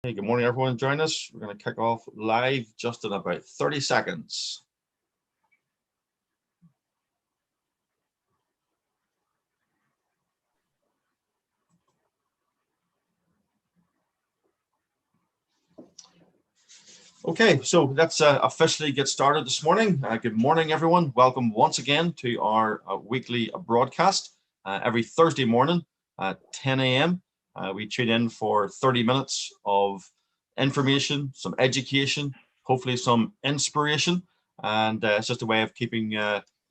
Hey, good morning, everyone. Join us. We're going to kick off live just in about 30 seconds. Okay, so let's officially get started this morning. Good morning, everyone. Welcome once again to our weekly broadcast every Thursday morning at 10 a.m. We tune in for 30 minutes of information, some education, hopefully some inspiration, and it's just a way of keeping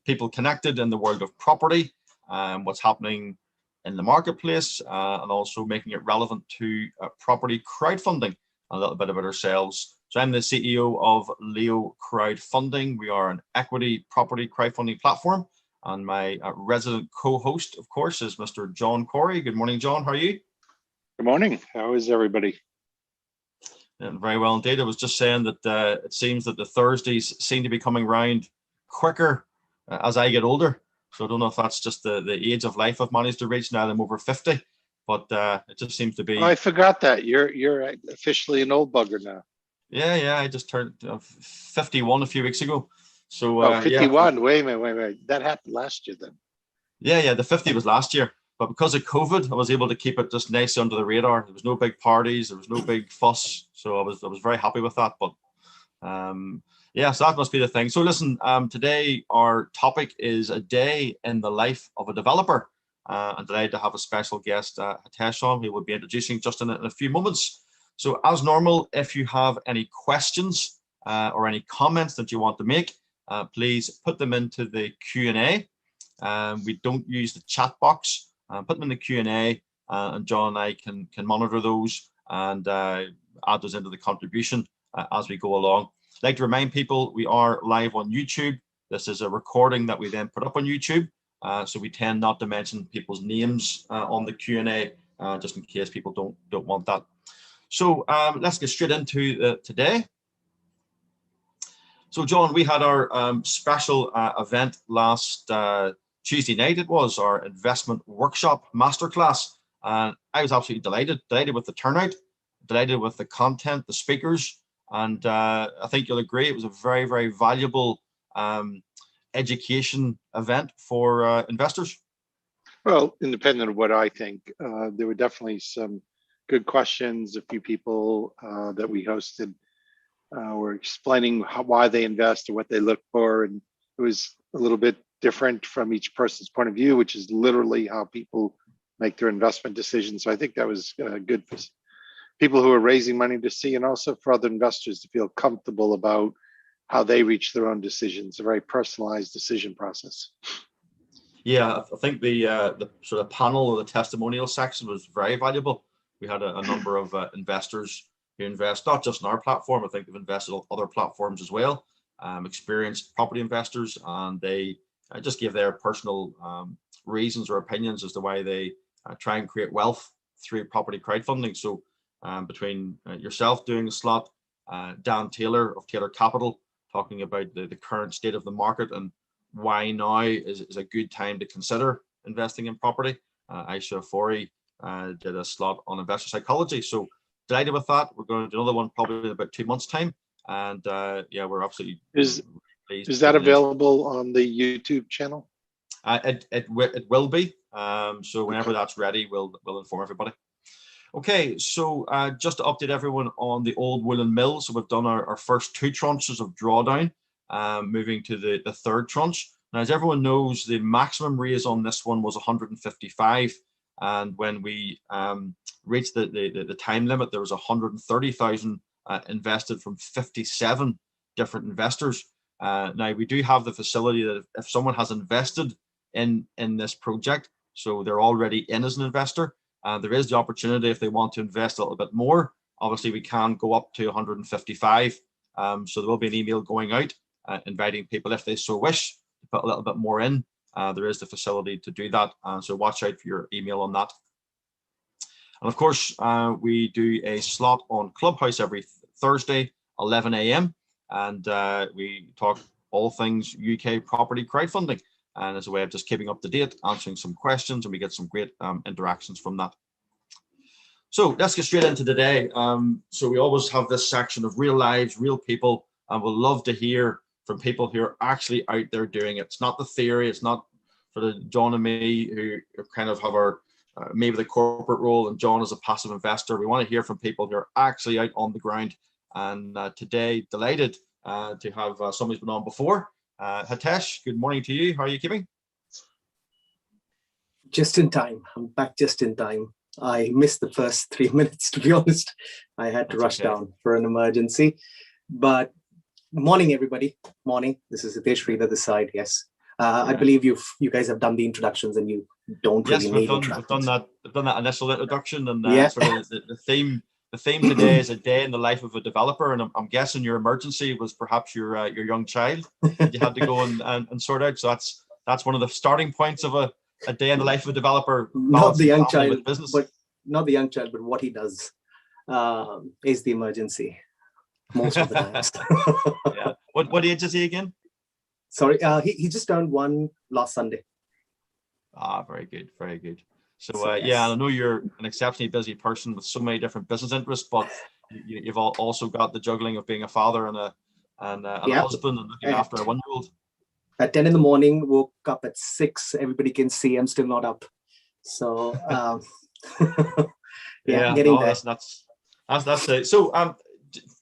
people connected in the world of property, what's happening in the marketplace, and also making it relevant to property crowdfunding, a little bit about ourselves. So I'm the CEO of LEOcrowdfunding. We are an equity property crowdfunding platform, and my resident co-host, of course, is Mr. John Corey. Good morning, John. How are you? Good morning. How is everybody? Very well indeed. I was just saying that it seems that the Thursdays seem to be coming round quicker as I get older. So I don't know if that's just the age of life I've managed to reach now that I'm over 50, but it just seems to be. Oh, I forgot that you're officially an old bugger now. Yeah. I just turned 51 a few weeks ago. So 51. Yeah. Wait a minute. That happened last year then. Yeah. The 50 was last year, but because of COVID, I was able to keep it just nice under the radar. There was no big parties, there was no big fuss, so I was very happy with that. But yeah, so that must be the thing. So listen, today our topic is a day in the life of a developer. And delighted to have a special guest, Hitesh, on, who will be introducing just in a few moments. So as normal, if you have any questions or any comments that you want to make, please put them into the Q&A. We don't use the chat box. Put them in the Q&A, and John and I can monitor those and add those into the contribution as we go along. I'd like to remind people we are live on YouTube. This is a recording that we then put up on YouTube. So we tend not to mention people's names on the Q&A, just in case people don't want that. So let's get straight into today. So John, we had our special event last Tuesday night. It was our investment workshop masterclass, and I was absolutely delighted with the turnout, delighted with the content, the speakers, and I think you'll agree it was a very, very valuable education event for investors. Well, independent of what I think, there were definitely some good questions. A few people that we hosted were explaining why they invest or what they look for, and it was a little bit different from each person's point of view, which is literally how people make their investment decisions. So I think that was good for people who are raising money to see, and also for other investors to feel comfortable about how they reach their own decisions, a very personalized decision process. Yeah, I think the sort of panel or the testimonial section was very valuable. We had a number of investors who invest not just in our platform. I think they've invested on other platforms as well, experienced property investors, and they just give their personal reasons or opinions as to why they try and create wealth through property crowdfunding. So between yourself doing a slot, Dan Taylor of Taylor Capital talking about the current state of the market and why now is a good time to consider investing in property. Aisha Fori did a slot on investor psychology. So delighted with that. We're going to do another one probably in about 2 months' time. And yeah, we're absolutely pleased. Is that available on the YouTube channel? It will be. So whenever that's ready, we'll inform everybody. Okay, so just to update everyone on the old woolen mill. So we've done our first 2 tranches of drawdown, moving to the third tranche. Now, as everyone knows, the maximum raise on this one was 155. And when we reached the time limit, there was 130,000 invested from 57 different investors. Now, we do have the facility that if someone has invested in this project, so they're already in as an investor, there is the opportunity if they want to invest a little bit more. Obviously, we can go up to 155. So there will be an email going out inviting people, if they so wish, to put a little bit more in. There is the facility to do that. So watch out for your email on that. And of course, we do a slot on Clubhouse every Thursday, 11 a.m. And we talk all things UK property crowdfunding. And as a way of just keeping up to date, answering some questions, and we get some great interactions from that. So let's get straight into today. So we always have this section of real lives, real people, and we'll love to hear from people who are actually out there doing it. It's not the theory. It's not for the John and me who kind of have our maybe the corporate role, and John is a passive investor. We want to hear from people who are actually out on the ground. And today, delighted to have somebody who's been on before. Hitesh, good morning to you. How are you keeping? Just in time. I'm back just in time. I missed the first 3 minutes, to be honest. I had to rush down for an emergency. But morning, everybody. Morning. This is Hitesh Reader this side. Yes. I believe you guys have done the introductions and you don't really need introductions. We've done that initial introduction, and Yeah. sort of the theme today is a day in the life of a developer, and I'm guessing your emergency was perhaps your young child that you had to go and sort out. So that's one of the starting points of a day in the life of a developer. Not the young child, with business. but not the young child, but what he does is the emergency most of the times. Yeah. What age is he again? Sorry, he just turned 1 last Sunday. Ah, very good, very good. So yeah, I know you're an exceptionally busy person with so many different business interests, but you've also got the juggling of being a father and a husband and looking after a 1-year-old. At 10 in the morning, woke up at 6. Everybody can see I'm still not up. So yeah, getting there. That's it. So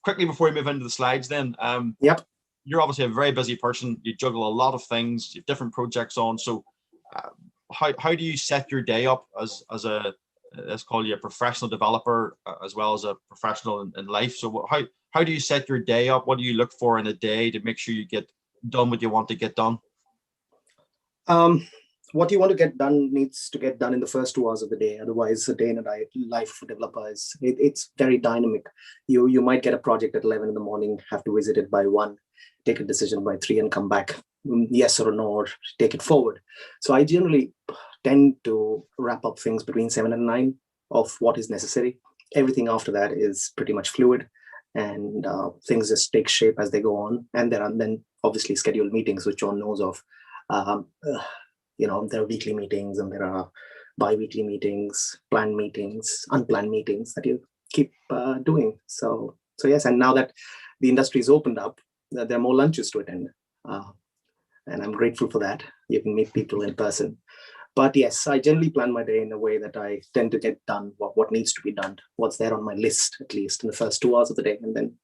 quickly before we move into the slides, then yep. You're obviously a very busy person. You juggle a lot of things. You have different projects on. So how do you set your day up as a let's call you a professional developer as well as a professional in life? So how do you set your day up? What do you look for in a day to make sure you get done what you want to get done? What you want to get done needs to get done in the first 2 hours of the day. Otherwise, a day in a life for developers, it's very dynamic. You might get a project at 11 in the morning, have to visit it by 1, take a decision by 3 and come back, yes or no, or take it forward. So I generally tend to wrap up things between 7 and 9 of what is necessary. Everything after that is pretty much fluid, and things just take shape as they go on. And there are then obviously scheduled meetings, which John knows of. There are weekly meetings and there are bi-weekly meetings, planned meetings, unplanned meetings that you keep doing. So yes, and now that the industry is opened up, there are more lunches to attend. And I'm grateful for that. You can meet people in person. But yes, I generally plan my day in a way that I tend to get done what needs to be done, what's there on my list, at least in the first 2 hours of the day. And then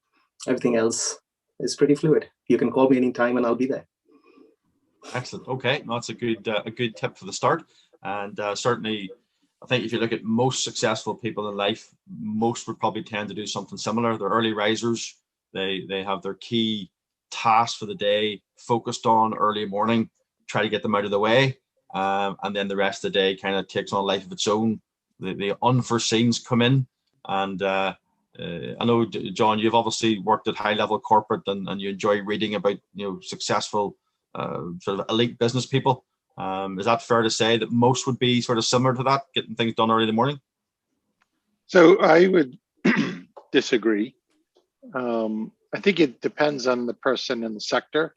everything else is pretty fluid. You can call me anytime and I'll be there. Excellent. Okay, that's a good tip for the start. And certainly, I think if you look at most successful people in life, most would probably tend to do something similar. They're early risers. They have their key tasks for the day focused on early morning, try to get them out of the way. And then the rest of the day kind of takes on a life of its own. The unforeseens come in. And I know, John, you've obviously worked at high level corporate and you enjoy reading about successful sort of elite business people. Is that fair to say that most would be sort of similar to that, getting things done early in the morning? So I would disagree. I think it depends on the person and the sector.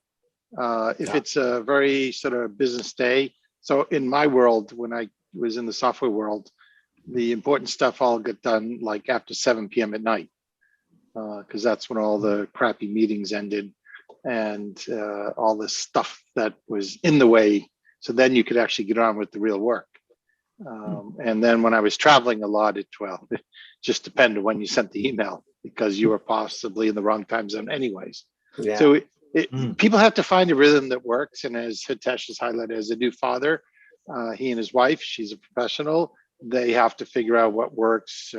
If it's a very sort of business day, so in my world, when I was in the software world, the important stuff all get done like after 7 p.m. at night, because that's when all the crappy meetings ended and all the stuff that was in the way. So then you could actually get on with the real work. And then when I was traveling a lot, it just depended when you sent the email, because you were possibly in the wrong time zone anyways. Yeah. So people have to find a rhythm that works. And as Hitesh has highlighted, as a new father, he and his wife, she's a professional, they have to figure out what works,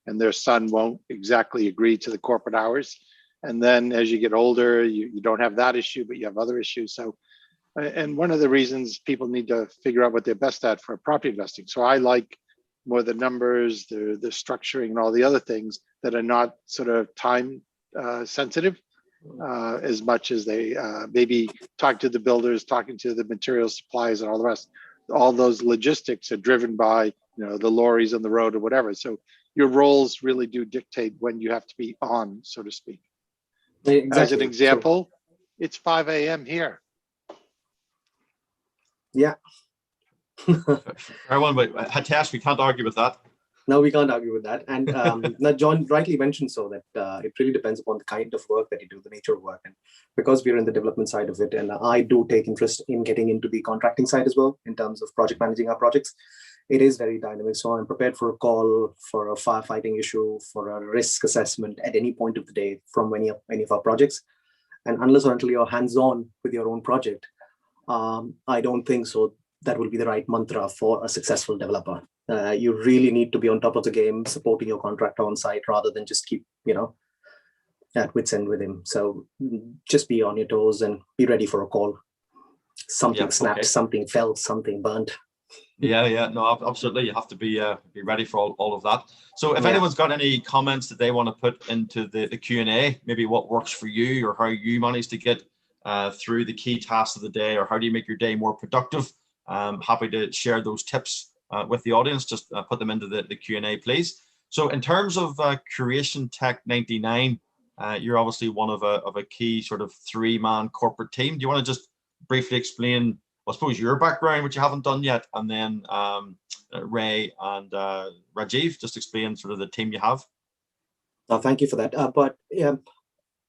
and their son won't exactly agree to the corporate hours. And then as you get older, you don't have that issue, but you have other issues. So, and one of the reasons people need to figure out what they're best at for property investing. So I like more the numbers, the structuring, and all the other things that are not sort of time sensitive, as much as they maybe talk to the builders, talking to the material suppliers and all the rest. All those logistics are driven by the lorries on the road or whatever. So your roles really do dictate when you have to be on, so to speak. Exactly. As an example, it's 5 a.m. here. Yeah. Everyone, but Hitesh, we can't argue with that. No, we can't argue with that. And now John rightly mentioned so that it really depends upon the kind of work that you do, the nature of work. And because we're in the development side of it, and I do take interest in getting into the contracting side as well, in terms of project managing our projects, it is very dynamic. So I'm prepared for a call, for a firefighting issue, for a risk assessment at any point of the day from any of our projects. And unless or until you're hands-on with your own project, I don't think so that will be the right mantra for a successful developer. You really need to be on top of the game, supporting your contractor on site rather than just keep, at wit's end with him. So just be on your toes and be ready for a call. Something snapped, something fell, something burnt. Yeah, no, absolutely. You have to be ready for all of that. So if anyone's got any comments that they want to put into the Q&A, maybe what works for you or how you manage to get through the key tasks of the day, or how do you make your day more productive, I'm happy to share those tips with the audience. Just put them into the Q&A, please. So in terms of Curation Tech 99, you're obviously one of a key sort of 3-man corporate team. Do you want to just briefly explain, I suppose, your background, which you haven't done yet, and then Ray and Rajiv, just explain sort of the team you have? Thank you for that. But yeah,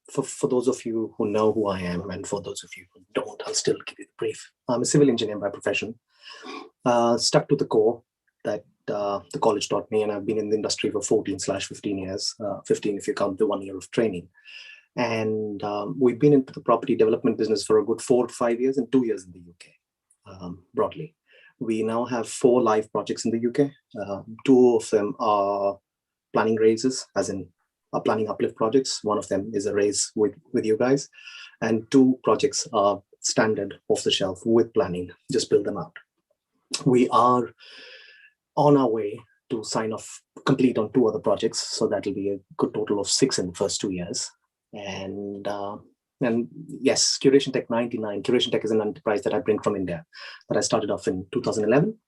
for those of you who know who I am, and for those of you who don't, I'll still give you the brief. I'm a civil engineer by profession, stuck to the core that the college taught me, and I've been in the industry for 14/15 years, 15 if you count the 1 year of training. And we've been into the property development business for a good 4 to 5 years and 2 years in the UK, broadly. We now have 4 live projects in the UK. 2 of them are planning raises, as in planning uplift projects. One of them is a raise with you guys. And 2 projects are standard off the shelf with planning, just build them out. We are on our way to sign off, complete on 2 other projects. So that'll be a good total of 6 in the first 2 years. And yes, Curation Tech 99. Curation Tech is an enterprise that I bring from India, that I started off in 2011.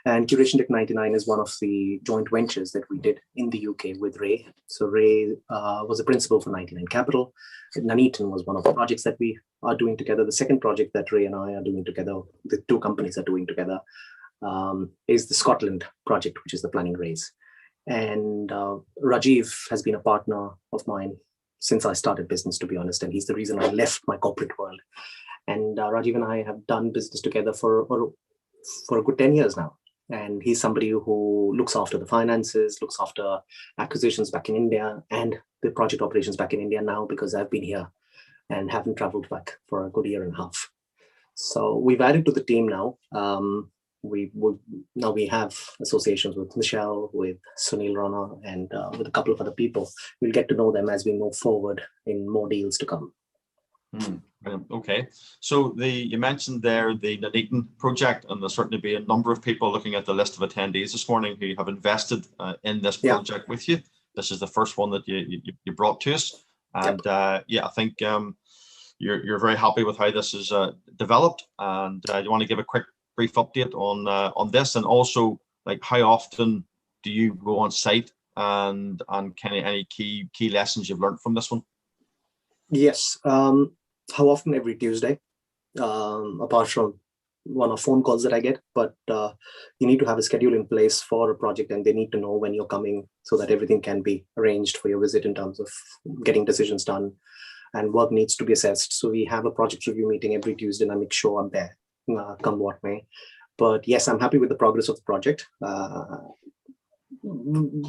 And Curation Tech 99 is one of the joint ventures that we did in the UK with Ray. So Ray was a principal for 99 Capital. Nuneaton was one of the projects that we are doing together. The second project that Ray and I are doing together, the 2 companies are doing together, is the Scotland project, which is the planning raise. And Rajiv has been a partner of mine since I started business, to be honest, and he's the reason I left my corporate world. And Rajiv and I have done business together for a good 10 years now. And he's somebody who looks after the finances, looks after acquisitions back in India and the project operations back in India now, because I've been here and haven't traveled back for a good 1.5 years. So we've added to the team now. Now we have associations with Michelle, with Sunil Rana, and with a couple of other people. We'll get to know them as we move forward in more deals to come. Okay, so you mentioned there the Nuneaton project, and there'll certainly be a number of people looking at the list of attendees this morning who have invested in this project with you. This is the first one that you brought to us, and I think you're very happy with how this is developed. And you want to give a quick brief update on this, and also like how often do you go on site, and kind of any key lessons you've learned from this one? Yes, how often? Every Tuesday, apart from one of phone calls that I get. But you need to have a schedule in place for a project, and they need to know when you're coming so that everything can be arranged for your visit in terms of getting decisions done, and work needs to be assessed. So we have a project review meeting every Tuesday, and I make sure I'm there, come what may. But yes, I'm happy with the progress of the project.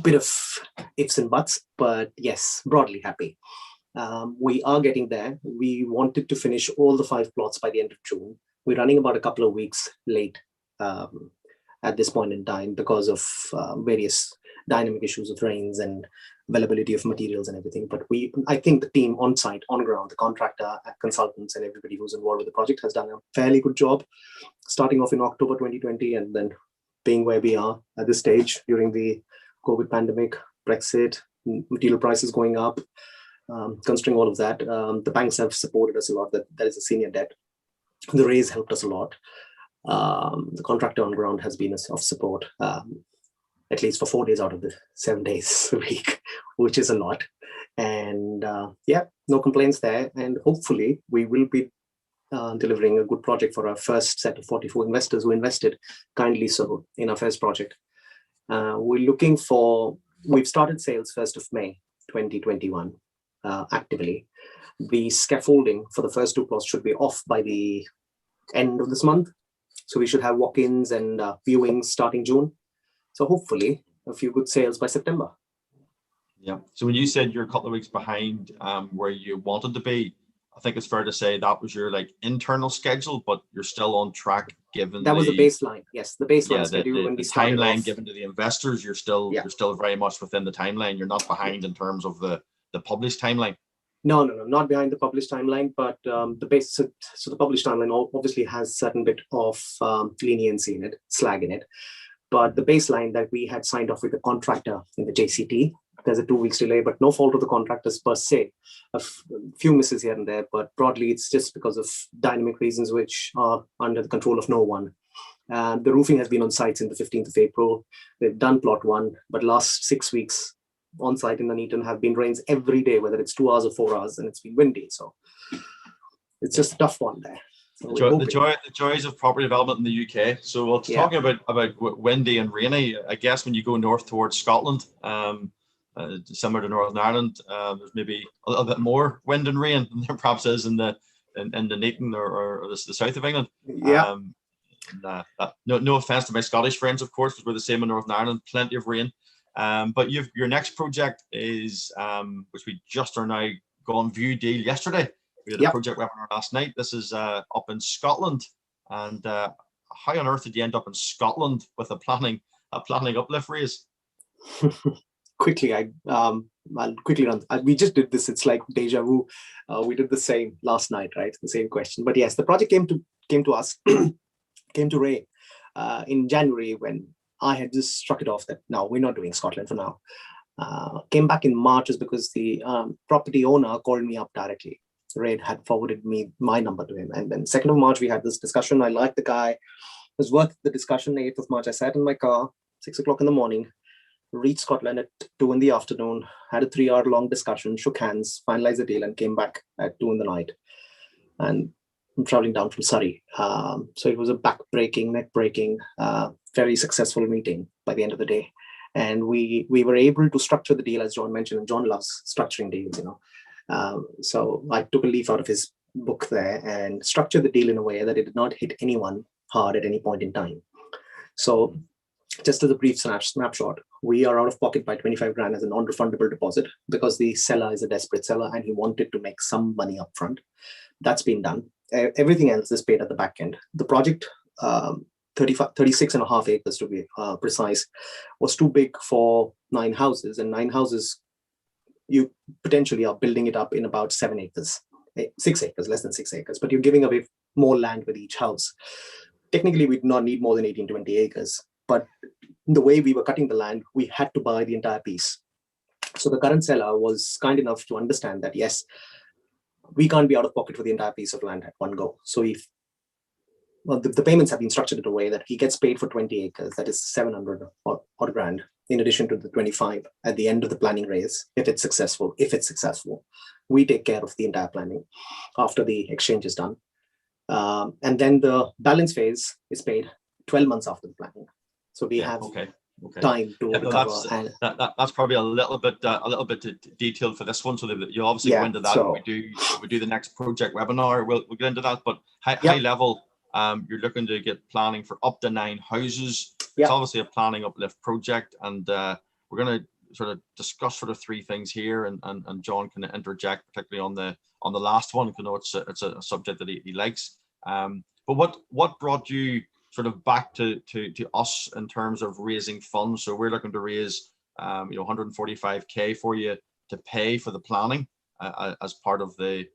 Bit of ifs and buts, but yes, broadly happy. We are getting there. We wanted to finish all the 5 plots by the end of June. We're running about a couple of weeks late at this point in time because of various dynamic issues of rains and availability of materials and everything. But I think the team on site, on ground, the contractor, consultants, and everybody who's involved with the project has done a fairly good job, starting off in October 2020 and then being where we are at this stage during the COVID pandemic, Brexit, material prices going up. Considering all of that, the banks have supported us a lot. That is a senior debt. The raise helped us a lot. The contractor on ground has been of support, at least for 4 days out of the 7 days a week, which is a lot. And no complaints there. And hopefully we will be delivering a good project for our first set of 44 investors who invested kindly so in our first project. We've started sales 1st of May 2021 actively. The scaffolding for the first 2 plots should be off by the end of this month. So we should have walk-ins and viewings starting June. So hopefully a few good sales by September. Yeah. So when you said you're a couple of weeks behind where you wanted to be, I think it's fair to say that was your like internal schedule, but you're still on track given that was the baseline. Yes, the baseline schedule when we started timeline off. given to the investors. You're still very much within the timeline. You're not behind in terms of the published timeline. No, not behind the published timeline, but the base. So the published timeline obviously has certain bit of leniency in it, slag in it. But the baseline that we had signed off with the contractor in the JCT, there's a 2 weeks delay, but no fault of the contractors per se. A few misses here and there, but broadly it's just because of dynamic reasons which are under the control of no one. The roofing has been on site since the 15th of April. They've done plot 1, but last 6 weeks on site in Nuneaton have been rains every day, whether it's 2 hours or 4 hours, and it's been windy. So it's just a tough one there. So the joys of property development in the UK. So we're talking about windy and rainy. I guess when you go north towards Scotland, similar to Northern Ireland, there's maybe a little bit more wind and rain than there perhaps is in the Nuneaton or the south of England. Yeah. No offense to my Scottish friends, of course, because we're the same in Northern Ireland. Plenty of rain. But your next project is which we just are now gone view deal yesterday. We had a project webinar last night. This is up in Scotland. And how on earth did you end up in Scotland with a planning uplift raise? Quickly, I'll quickly run. We just did this. It's like deja vu. We did the same last night, right? The same question. But yes, the project came to us, came to Ray in January when I had just struck it off that no, we're not doing Scotland for now. Came back in March is because the property owner called me up directly. Ray had forwarded me my number to him. And then 2nd of March, we had this discussion. I liked the guy. It was worth the discussion. 8th of March, I sat in my car, 6 o'clock in the morning, reached Scotland at 2 in the afternoon, had a 3-hour long discussion, shook hands, finalized the deal, and came back at 2 in the night. And I'm traveling down from Surrey. So it was a back-breaking, neck-breaking, very successful meeting by the end of the day. And we were able to structure the deal, as John mentioned, and John loves structuring deals, So I took a leaf out of his book there and structured the deal in a way that it did not hit anyone hard at any point in time. So just as a brief snapshot, we are out of pocket by 25 grand as a non-refundable deposit because the seller is a desperate seller and he wanted to make some money up front. That's been done. Everything else is paid at the back end. The project, 36 and a half acres to be precise, was too big for 9 houses, and 9 houses, you potentially are building it up in about 7 acres, 6 acres, less than 6 acres, but you're giving away more land with each house. Technically, we do not need more than 18, 20 acres, but the way we were cutting the land, we had to buy the entire piece. So the current seller was kind enough to understand that, yes, we can't be out of pocket for the entire piece of land at one go. So the payments have been structured in a way that he gets paid for 20 acres, that is 700 odd grand, in addition to the 25 at the end of the planning raise, if it's successful. We take care of the entire planning after the exchange is done. And then the balance phase is paid 12 months after the planning. So we have time to recover. That's probably a little bit detailed for this one, so that you'll obviously go into that. So, we do the next project webinar. We'll get into that, but high level, you're looking to get planning for up to 9 houses. It's obviously a planning uplift project, and we're going to sort of discuss sort of 3 things here, and John can interject, particularly on the last one, because I know it's a subject that he likes. But what brought you sort of back to us in terms of raising funds? So we're looking to raise 145k for you to pay for the planning as part of the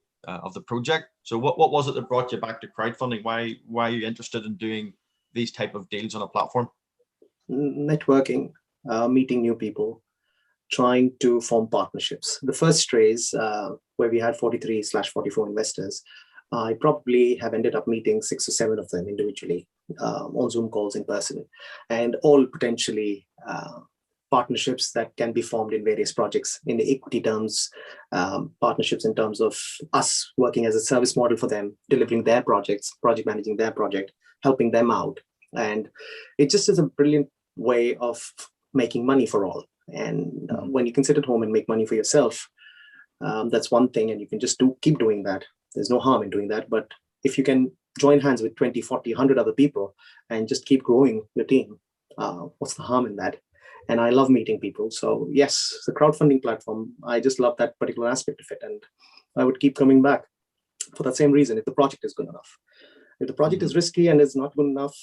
project. So what was it that brought you back to crowdfunding? Why are you interested in doing these type of deals on a platform? Networking, meeting new people, trying to form partnerships. The first raise, where we had 43/44 investors, I probably have ended up meeting 6 or 7 of them individually on Zoom calls in person, and all potentially partnerships that can be formed in various projects in the equity terms, partnerships in terms of us working as a service model for them, delivering their projects, project managing their project, helping them out. And it just is a brilliant way of making money for all. And when you can sit at home and make money for yourself, that's one thing, and you can just keep doing that. There's no harm in doing that. But if you can join hands with 20, 40, 100 other people and just keep growing your team, what's the harm in that? And I love meeting people. So yes, the crowdfunding platform, I just love that particular aspect of it. And I would keep coming back for that same reason, if the project is good enough. If the project is risky and is not good enough,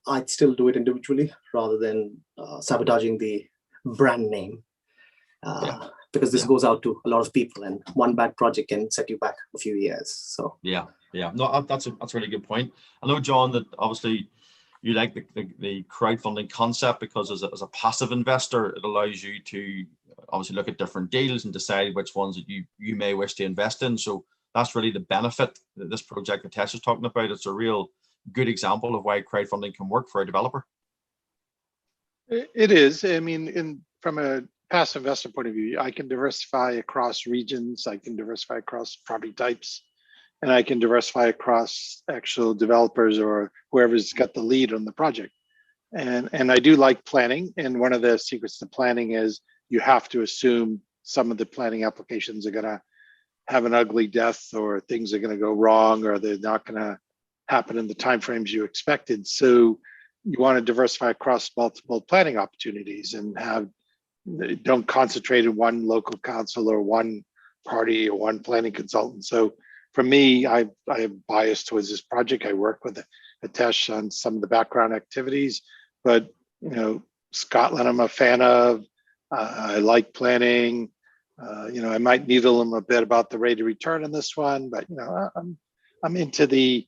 I'd still do it individually rather than sabotaging the brand name. Because this goes out to a lot of people, and one bad project can set you back a few years. So no, that's a really good point. I know, John, that obviously you like the crowdfunding concept because as a passive investor, it allows you to obviously look at different deals and decide which ones that you may wish to invest in. So that's really the benefit that this project that Tess is talking about. It's a real good example of why crowdfunding can work for a developer. It is. I mean, from a passive investor point of view, I can diversify across regions, I can diversify across property types, and I can diversify across actual developers or whoever's got the lead on the project. And I do like planning. And one of the secrets to planning is you have to assume some of the planning applications are gonna have an ugly death, or things are gonna go wrong, or they're not gonna happen in the timeframes you expected. So you want to diversify across multiple planning opportunities and don't concentrate in one local council or one party or one planning consultant. So for me, I am biased towards this project. I work with Hitesh on some of the background activities, but Scotland, I'm a fan of. I like planning. I might needle him a bit about the rate of return on this one, but I'm into the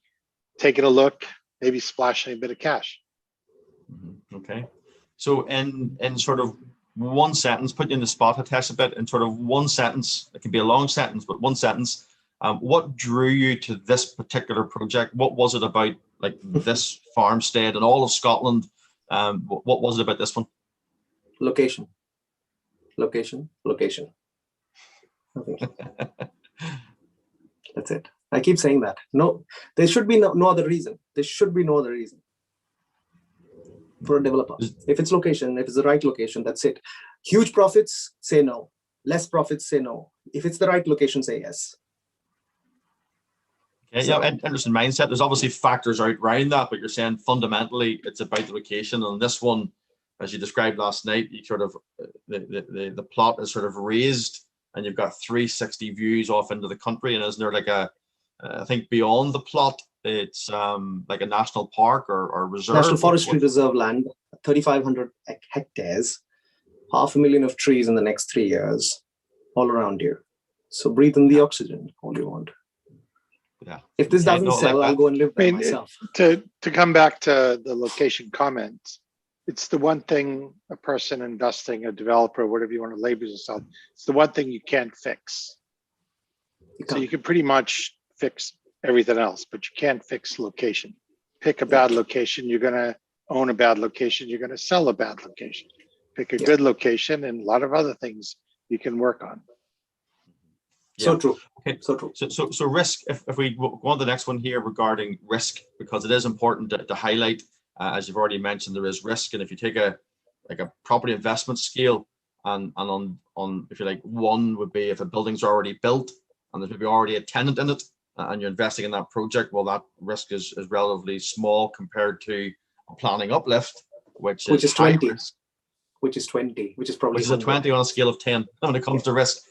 taking a look, maybe splashing a bit of cash. Okay, so in sort of one sentence, put you in the spot, Hitesh, a bit, in sort of one sentence, it can be a long sentence, but one sentence, what drew you to this particular project? What was it about, like, this farmstead and all of Scotland? What was it about this one? Location. That's it. I keep saying that. No, there should be no other reason. There should be no other reason for a developer. If it's location, if it's the right location, that's it. Huge profits, say no. Less profits, say no. If it's the right location, say yes. Okay, so, interesting mindset. There's obviously factors around that, but you're saying fundamentally it's about the location. And this one, as you described last night, you sort of the plot is sort of raised, and you've got 360 views off into the country. And isn't there like I think beyond the plot, it's like a national park or reserve? National Forestry Reserve land, 3,500 hectares, 500,000 of trees in the next 3 years, all around you. So breathe in the oxygen, all you want. Yeah. If this doesn't sell, I'll go and live there myself. To come back to the location comment, it's the one thing a person investing, a developer, whatever you want to label yourself, it's the one thing you can't fix. So you can pretty much fix everything else, but you can't fix location. Pick a bad location, you're going to own a bad location, you're going to sell a bad location. Pick a good location, and a lot of other things you can work on. So true. Okay. So true. So risk, if we go on to the next one here regarding risk, because it is important to highlight, as you've already mentioned, there is risk. And if you take a property investment scale, and on if you like, one would be if a building's already built and there's maybe already a tenant in it, and you're investing in that project, well, that risk is relatively small compared to a planning uplift, which is 20 risk. Which is probably which is a 20 on a scale of 10 when it comes to risk.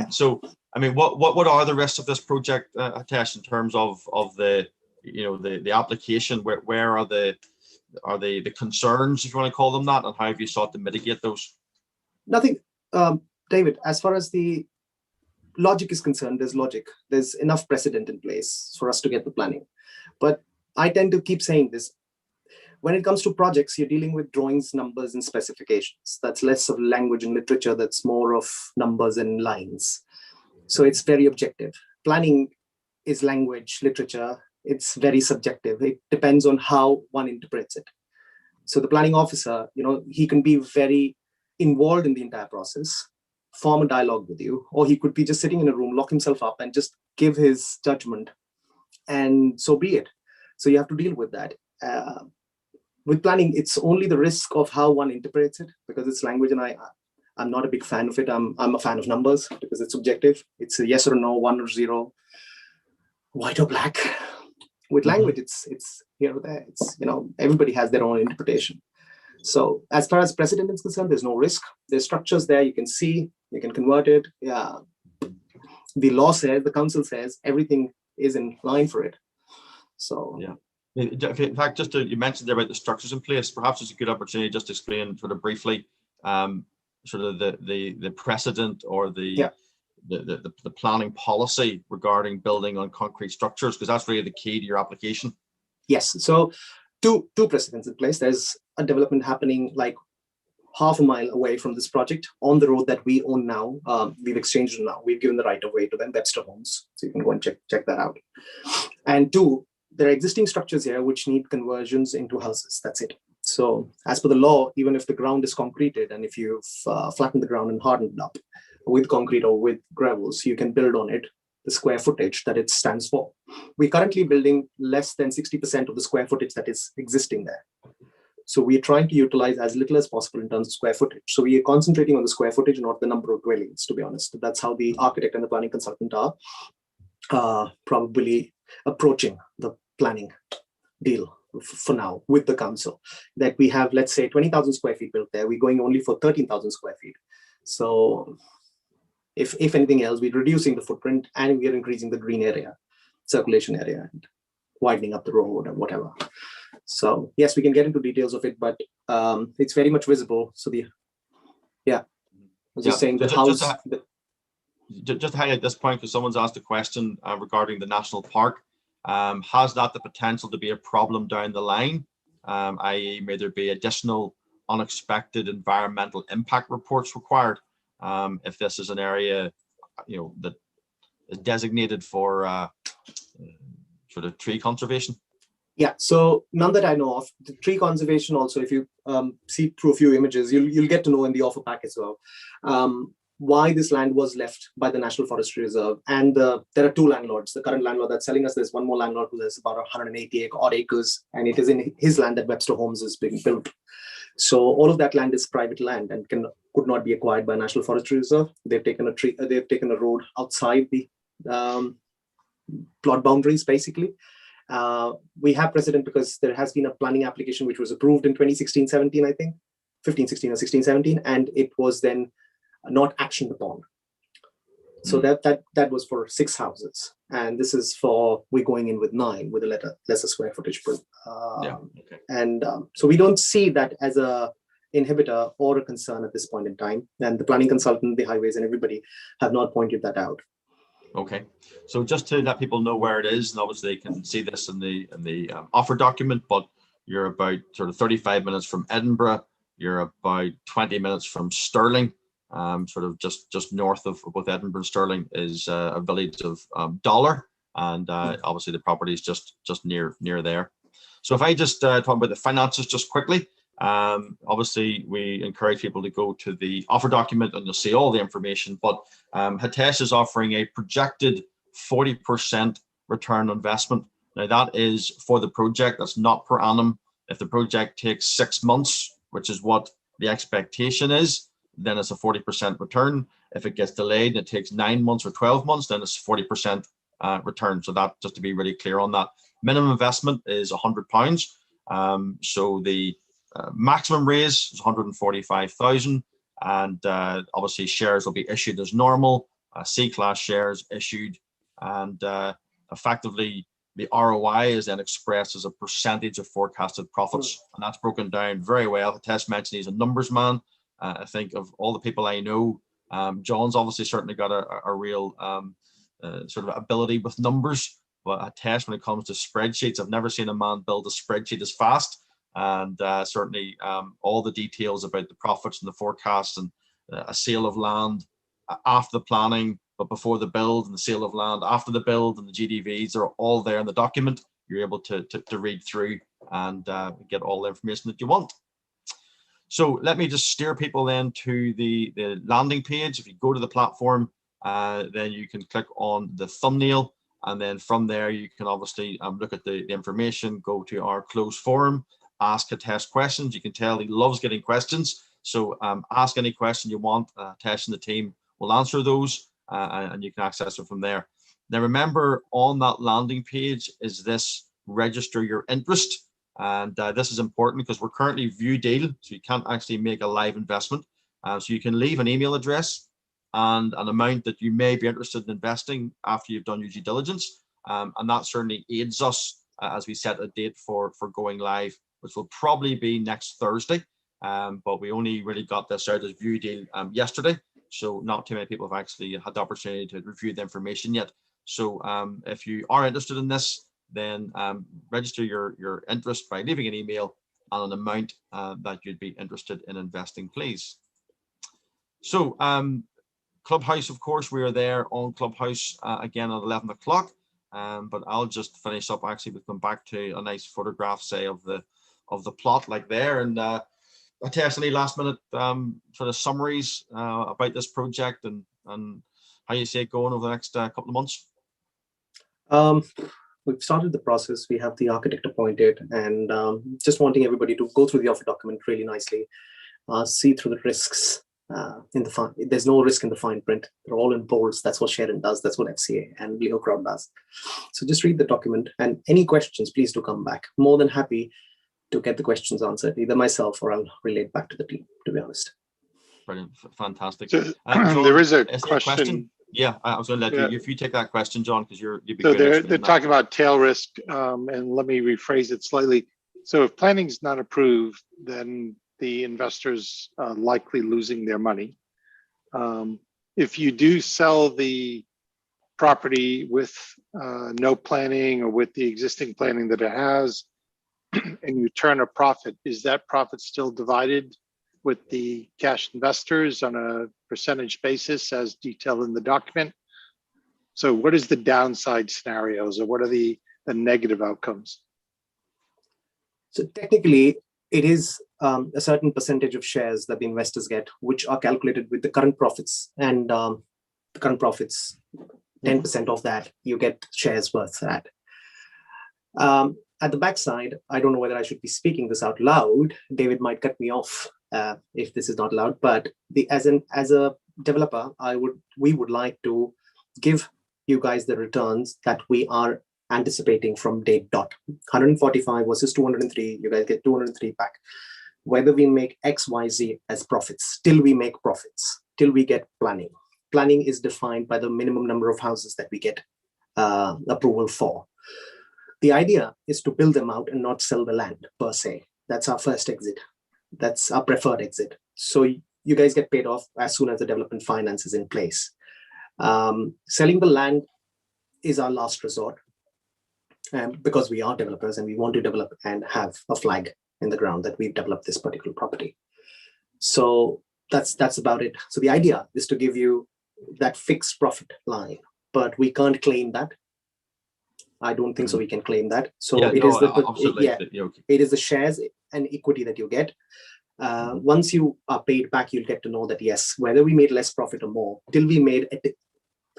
So I mean, what are the risks of this project, Hitesh, in terms of the the application? Where are the concerns, if you want to call them that, and how have you sought to mitigate those? Nothing, David. As far as the logic is concerned, there's logic. There's enough precedent in place for us to get the planning. But I tend to keep saying this. When it comes to projects, you're dealing with drawings, numbers, and specifications. That's less of language and literature. That's more of numbers and lines. So it's very objective. Planning is language, literature. It's very subjective. It depends on how one interprets it. So the planning officer, he can be very involved in the entire process, form a dialogue with you, or he could be just sitting in a room, lock himself up, and just give his judgment, and so be it. So you have to deal with that. with planning, it's only the risk of how one interprets it, because it's language, and I'm not a big fan of it. I'm a fan of numbers because it's subjective. It's a yes or no, 1 or 0, white or black. With language, it's here or there. It's, everybody has their own interpretation. So as far as precedent is concerned, there's no risk. There's structures there. You can see, you can convert it. Yeah. The law says, the council says, everything is in line for it. So yeah. In fact, you mentioned there about the structures in place. Perhaps it's a good opportunity just to explain sort of briefly, sort of the precedent or the planning policy regarding building on concrete structures, because that's really the key to your application. Yes. So two precedents in place. There's a development happening like half a mile away from this project on the road that we own now. We've exchanged it now. We've given the right of way to them, Webster Homes. So you can go and check that out. And 2, there are existing structures here which need conversions into houses. That's it. So as per the law, even if the ground is concreted and if you've flattened the ground and hardened it up with concrete or with gravels, you can build on it the square footage that it stands for. We're currently building less than 60% of the square footage that is existing there. So we're trying to utilize as little as possible in terms of square footage. So we are concentrating on the square footage, not the number of dwellings, to be honest. That's how the architect and the planning consultant are probably approaching the planning deal for now with the council. That we have, let's say, 20,000 square feet built there. We're going only for 13,000 square feet. So if anything else, we're reducing the footprint and we are increasing the green area, circulation area, and widening up the road and whatever. So yes, we can get into details of it, but it's very much visible. So I was just saying the house. Just to highlight this point, because someone's asked a question regarding the national park. Has that the potential to be a problem down the line? I.e., may there be additional unexpected environmental impact reports required if this is an area, that is designated for sort of tree conservation? Yeah, so none that I know of. The tree conservation also, if you see through a few images, you'll get to know in the offer pack as well why this land was left by the National Forestry Reserve. And there are 2 landlords. The current landlord that's selling us, there's one more landlord who has about 180 odd acres, and it is in his land that Webster Homes is being built. So all of that land is private land and could not be acquired by National Forestry Reserve. They've taken a road outside the plot boundaries, basically. We have precedent because there has been a planning application which was approved in 2016-17, I think, 15-16 or 16-17, and it was then not actioned upon. So that was for 6 houses, and this is for we're going in with 9 with a lesser square footage. And so we don't see that as a inhibitor or a concern at this point in time. And the planning consultant, the highways, and everybody have not pointed that out. Okay, so just to let people know where it is, and obviously they can see this in the offer document, but you're about sort of 35 minutes from Edinburgh. You're about 20 minutes from Stirling. Sort of just north of both Edinburgh and Stirling is a village of Dollar, and obviously the property is just near there. So if I just talk about the finances just quickly, obviously we encourage people to go to the offer document and you'll see all the information, but Hitesh is offering a projected 40% return on investment. Now that is for the project, that's not per annum. If the project takes 6 months, which is what the expectation is, then it's a 40% return. If it gets delayed and it takes 9 months or 12 months, then it's 40% return. So that, just to be really clear on that, minimum investment is £100. So the maximum raise is 145,000, and obviously shares will be issued as normal, C-class shares issued, and effectively the ROI is then expressed as a percentage of forecasted profits, and that's broken down very well. Hitesh mentioned he's a numbers man. I think of all the people I know, John's obviously certainly got a real sort of ability with numbers, but Hitesh, when it comes to spreadsheets, I've never seen a man build a spreadsheet as fast. And certainly all the details about the profits and the forecasts and a sale of land after the planning, but before the build, and the sale of land after the build, and the GDVs are all there in the document. You're able to read through and get all the information that you want. So let me just steer people then to the landing page. If you go to the platform, then you can click on the thumbnail, and then from there you can obviously look at the information, go to our closed forum, ask Hitesh questions. You can tell he loves getting questions. So ask any question you want. Hitesh and the team will answer those, and you can access it from there. Now, remember, on that landing page is this register your interest. And this is important because we're currently view deal, so you can't actually make a live investment. So you can leave an email address and an amount that you may be interested in investing after you've done your due diligence. And that certainly aids us as we set a date for going live, which will probably be next Thursday. But we only really got this out as view deal yesterday. So not too many people have actually had the opportunity to review the information yet. So if you are interested in this, then register your interest by leaving an email and an amount that you'd be interested in investing, please. So Clubhouse, of course, we are there on Clubhouse again at 11 o'clock. But I'll just finish up actually with going back to a nice photograph, say, of the plot like there. And Hitesh, any last minute sort of summaries about this project and how you see it going over the next couple of months? We've started the process. We have the architect appointed, and just wanting everybody to go through the offer document really nicely, see through the risks in the fine. There's no risk in the fine print. They're all in bolds. That's what Sharon does. That's what FCA and LEOcrowd does. So just read the document, and any questions, please do come back. More than happy to get the questions answered, either myself or I'll relay it back to the team, to be honest. Brilliant. Fantastic. So, John, there is a question. Yeah, I was going to let you, if you take that question, John, because you'd be so good. they're talking about tail risk, and let me rephrase it slightly. So if planning is not approved, then the investors likely losing their money. If you do sell the property with no planning or with the existing planning that it has, and you turn a profit, is that profit still divided with the cash investors on a percentage basis as detailed in the document? So what is the downside scenarios, or what are the negative outcomes? So technically, it is a certain percentage of shares that the investors get, which are calculated with the current profits, and the current profits, 10% of that, you get shares worth that. At the backside, I don't know whether I should be speaking this out loud. David might cut me off if this is not loud, but as a developer, we would like to give you guys the returns that we are anticipating from date dot. 145 versus 203, you guys get 203 back. Whether we make X, Y, Z as profits, till we make profits, till we get planning. Planning is defined by the minimum number of houses that we get approval for. The idea is to build them out and not sell the land per se. That's our first exit. That's our preferred exit. So you guys get paid off as soon as the development finance is in place. Selling the land is our last resort, because we are developers and we want to develop and have a flag in the ground that we've developed this particular property. So that's about it. So the idea is to give you that fixed profit line, but we can't claim that. I don't think so we can claim that. So it is the shares and equity that you get. Once you are paid back, you'll get to know that, yes, whether we made less profit or more, till we made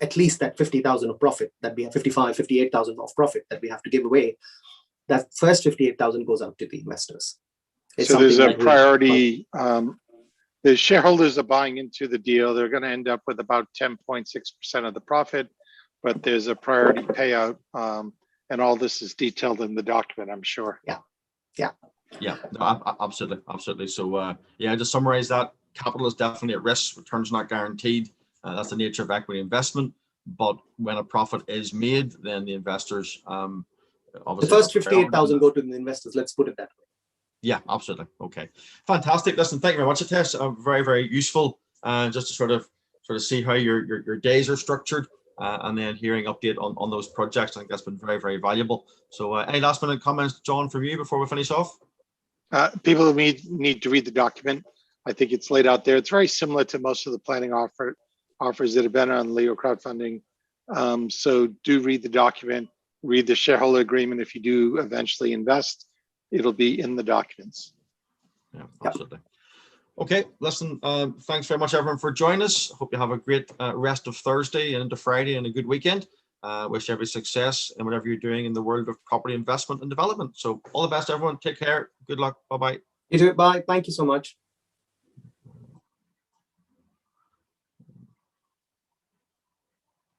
at least that 50,000 of profit, that we have 58,000 of profit that we have to give away, that first 58,000 goes out to the investors. So there's a priority. The shareholders are buying into the deal. They're going to end up with about 10.6% of the profit, but there's a priority payout, and all this is detailed in the document, I'm sure. Yeah, no, absolutely. So yeah, to summarize that, capital is definitely at risk, returns not guaranteed. That's the nature of equity investment. But when a profit is made, then the investors obviously, the first 58,000 go to the investors. Let's put it that way. Yeah, absolutely. Okay, fantastic. Listen, thank you very much, Hitesh. Very, very useful. Just to sort of see how your days are structured, and then hearing update on those projects. I think that's been very, very valuable. So any last minute comments, John, from you before we finish off? People need to read the document. I think it's laid out there. It's very similar to most of the planning offers that have been on Leo crowdfunding. So do read the document, read the shareholder agreement. If you do eventually invest, it'll be in the documents. Yeah, absolutely. Okay, listen, thanks very much everyone for joining us. Hope you have a great rest of Thursday and into Friday and a good weekend. Wish you every success in whatever you're doing in the world of property investment and development. So all the best, everyone. Take care. Good luck. Bye-bye. You too. Bye. Thank you so much.